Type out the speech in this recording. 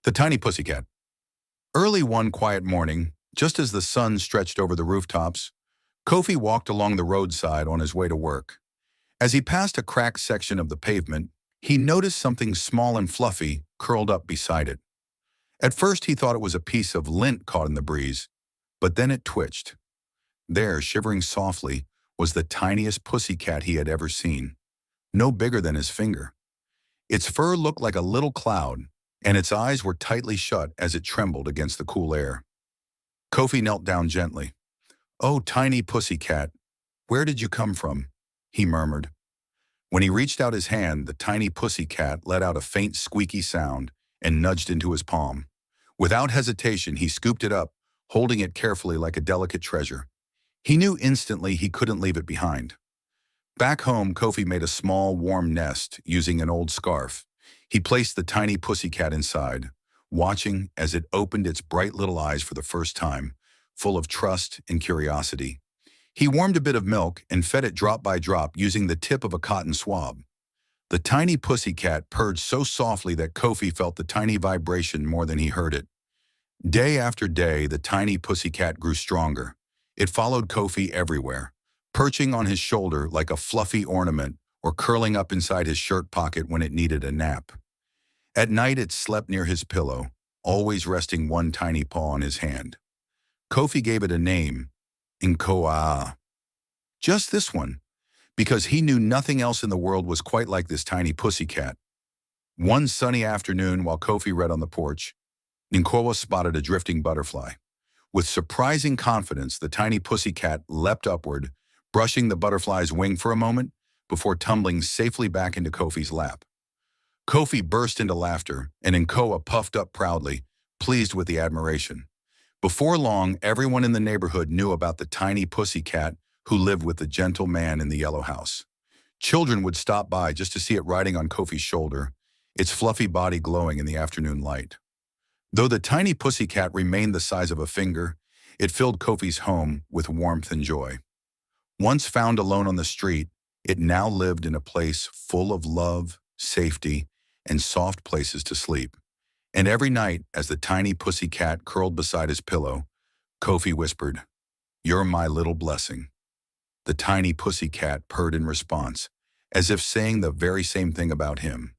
The Tiny Pussycat. Early one quiet morning, just as the sun stretched over the rooftops, Kofi walked along the roadside on his way to work. As he passed a cracked section of the pavement, he noticed something small and fluffy curled up beside it. At first he thought it was a piece of lint caught in the breeze, but then it twitched. There, shivering softly, was the tiniest pussycat he had ever seen, no bigger than his finger. Its fur looked like a little cloud, and its eyes were tightly shut as it trembled against the cool air. Kofi knelt down gently. "Oh, tiny pussycat, where did you come from?" he murmured. When he reached out his hand, the tiny pussycat let out a faint squeaky sound and nudged into his palm. Without hesitation, he scooped it up, holding it carefully like a delicate treasure. He knew instantly he couldn't leave it behind. Back home, Kofi made a small, warm nest using an old scarf. He placed the tiny pussycat inside, watching as it opened its bright little eyes for the first time, full of trust and curiosity. He warmed a bit of milk and fed it drop by drop using the tip of a cotton swab. The tiny pussycat purred so softly that Kofi felt the tiny vibration more than he heard it. Day after day, the tiny pussycat grew stronger. It followed Kofi everywhere, perching on his shoulder like a fluffy ornament or curling up inside his shirt pocket when it needed a nap. At night, it slept near his pillow, always resting one tiny paw on his hand. Kofi gave it a name, Nkoa. Just this one, because he knew nothing else in the world was quite like this tiny pussycat. One sunny afternoon, while Kofi read on the porch, Nkoa spotted a drifting butterfly. With surprising confidence, the tiny pussycat leapt upward, brushing the butterfly's wing for a moment before tumbling safely back into Kofi's lap. Kofi burst into laughter, and Nkoa puffed up proudly, pleased with the admiration. Before long, everyone in the neighborhood knew about the tiny pussycat who lived with the gentle man in the yellow house. Children would stop by just to see it riding on Kofi's shoulder, its fluffy body glowing in the afternoon light. Though the tiny pussycat remained the size of a finger, it filled Kofi's home with warmth and joy. Once found alone on the street, it now lived in a place full of love, safety, and soft places to sleep. And every night, as the tiny pussycat curled beside his pillow, Kofi whispered, "You're my little blessing." The tiny pussycat purred in response, as if saying the very same thing about him.